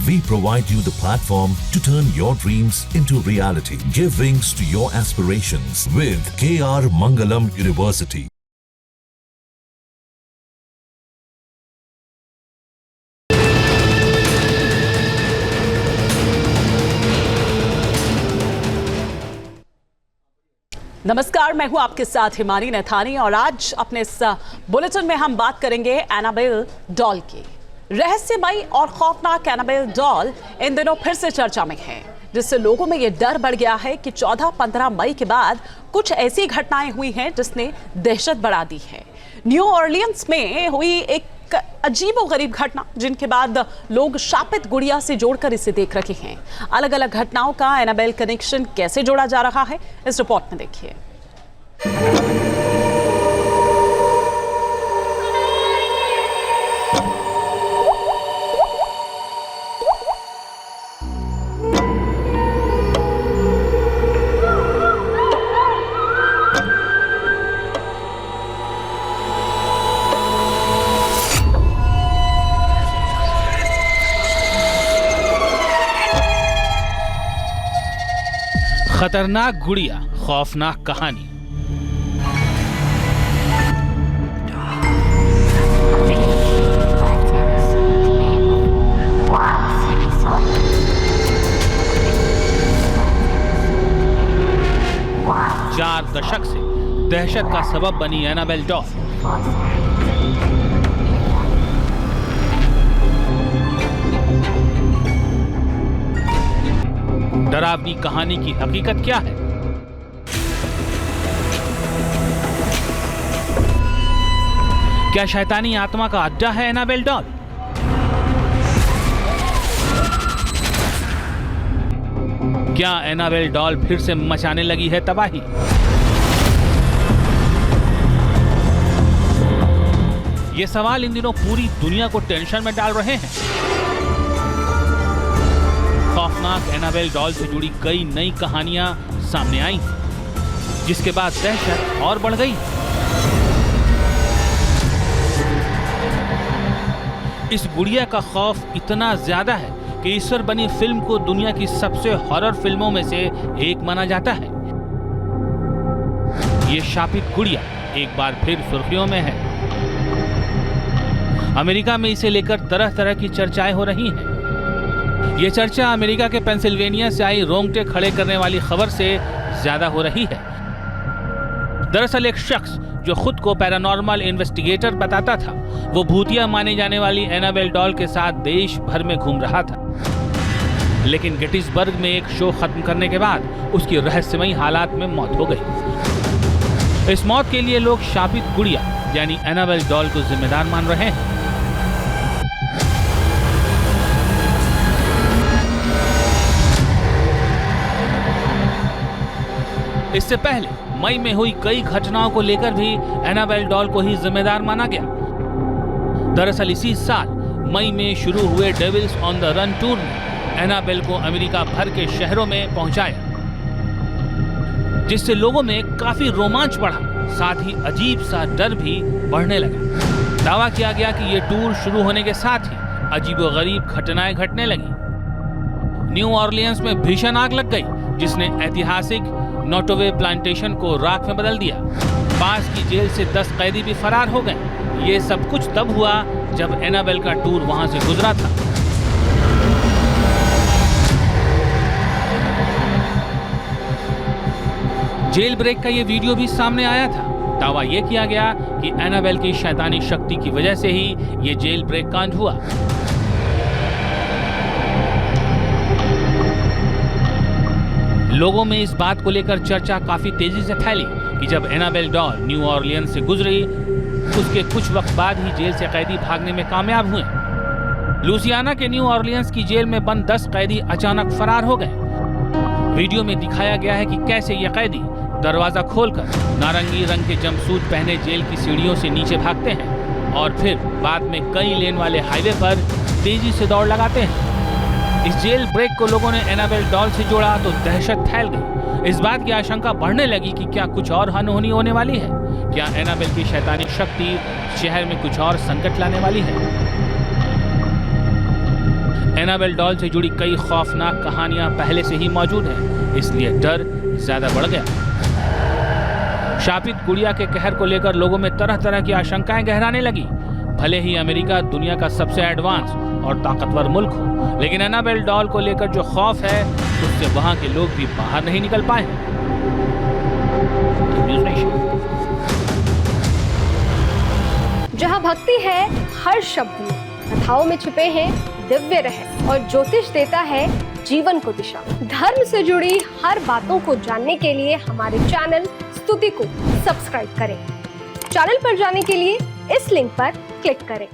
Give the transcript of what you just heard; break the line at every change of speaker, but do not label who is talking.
We provide you the platform to turn your dreams into reality. Give wings to your aspirations with KR Mangalam University.
नमस्कार, मैं हूं आपके साथ हिमानी नथानी और आज अपने इस बुलेटिन में हम बात करेंगे एनाबेल डॉल की। रहस्यमयी और खौफनाक एनाबेल डॉल इन दिनों फिर से चर्चा में है, जिससे लोगों में यह डर बढ़ गया है कि 14-15 मई के बाद कुछ ऐसी घटनाएं हुई हैं जिसने दहशत बढ़ा दी है। न्यू ऑरलियंस में हुई एक अजीबोगरीब घटना, जिनके बाद लोग शापित गुड़िया से जोड़कर इसे देख रहे हैं। अलग अलग घटनाओं का एनाबेल कनेक्शन कैसे जोड़ा जा रहा है, इस रिपोर्ट में देखिए।
खतरनाक गुड़िया, खौफनाक कहानी। चार दशक से दहशत का सबब बनी एनाबेल डॉल। डरावनी कहानी की हकीकत क्या है? क्या शैतानी आत्मा का अड्डा है एनाबेल डॉल? क्या एनाबेल डॉल फिर से मचाने लगी है तबाही? ये सवाल इन दिनों पूरी दुनिया को टेंशन में डाल रहे हैं। खौफनाक एनाबेल डॉल से जुड़ी कई नई कहानियां सामने आई, जिसके बाद दहशत और बढ़ गई। इस गुड़िया का खौफ इतना ज्यादा है कि इस पर बनी फिल्म को दुनिया की सबसे हॉरर फिल्मों में से एक माना जाता है। ये शापित गुड़िया एक बार फिर सुर्खियों में है। अमेरिका में इसे लेकर तरह तरह की चर्चाएं हो रही हैं। ये चर्चा अमेरिका के पेंसिल्वेनिया से आई रोंगटे खड़े करने वाली खबर से ज्यादा हो रही है। दरअसल एक शख्स जो खुद को पैरानॉर्मल इन्वेस्टिगेटर बताता था, वो भूतिया माने जाने वाली एनाबेल डॉल के साथ देश भर में घूम रहा था। लेकिन गेटिसबर्ग में एक शो खत्म करने के बाद उसकी रहस्यमयी हालात में मौत हो गई। इस मौत के लिए लोग शापित गुड़िया यानी एनाबेल डॉल को जिम्मेदार मान रहे हैं। इससे पहले मई में हुई कई घटनाओं को लेकर भी एनाबेल डॉल को ही जिम्मेदार माना गया। दरअसल इसी साल मई में शुरू हुए devils on the run tour ने एनाबेल को अमेरिका भर के शहरों में पहुंचाया, जिससे लोगों में काफी रोमांच बढ़ा, साथ ही अजीब सा डर भी बढ़ने लगा। दावा किया गया कि ये टूर शुरू होने के साथ ही अजीबोगरीब घटनाएं घटने लगी। न्यू ऑरलियंस में भीषण आग लग गई, जिसने ऐतिहासिक नोटोवे प्लांटेशन को राख में बदल दिया। पास की जेल से 10 कैदी भी फरार हो गए। ये सब कुछ तब हुआ जब एनाबेल का टूर वहां से गुजरा था। जेल ब्रेक का ये वीडियो भी सामने आया था। दावा यह किया गया कि एनाबेल की शैतानी शक्ति की वजह से ही ये जेल ब्रेक कांड हुआ। लोगों में इस बात को लेकर चर्चा काफी तेजी से फैली कि जब एनाबेल डॉल न्यू ऑरलियंस से गुजरी, उसके कुछ वक्त बाद ही जेल से कैदी भागने में कामयाब हुए। लुसियाना के न्यू ऑरलियंस की जेल में बंद 10 कैदी अचानक फरार हो गए। वीडियो में दिखाया गया है कि कैसे ये कैदी दरवाजा खोलकर नारंगी रंग के जंपसूट पहने जेल की सीढ़ियों से नीचे भागते हैं और फिर बाद में कई लेन वाले हाईवे पर तेजी से दौड़ लगाते हैं। इस जेल ब्रेक को लोगों ने एनाबेल डॉल से जोड़ा तो दहशत फैल गई। इस बात की आशंका बढ़ने लगी कि क्या कुछ और अनहोनी होने वाली है। क्या एनाबेल की शैतानी शक्ति शहर में कुछ और संकट लाने वाली है? एनाबेल डॉल से जुड़ी कई खौफनाक कहानियां पहले से ही मौजूद हैं, इसलिए डर ज्यादा बढ़ गया। शापित गुड़िया के कहर को लेकर लोगों में तरह तरह की आशंकाएं गहराने लगी। भले ही अमेरिका दुनिया का सबसे एडवांस और ताकतवर मुल्क हो, लेकिन एनाबेल डॉल को लेकर जो खौफ है उससे वहां के लोग भी बाहर नहीं निकल पाए हैं।
जहां भक्ति है हर शब्द में, कथाओं में छुपे हैं दिव्य रहस्य और ज्योतिष देता है जीवन को दिशा। धर्म से जुड़ी हर बातों को जानने के लिए हमारे चैनल स्तुति को सब्सक्राइब करें। चैनल पर जाने के लिए इस लिंक पर क्लिक करें।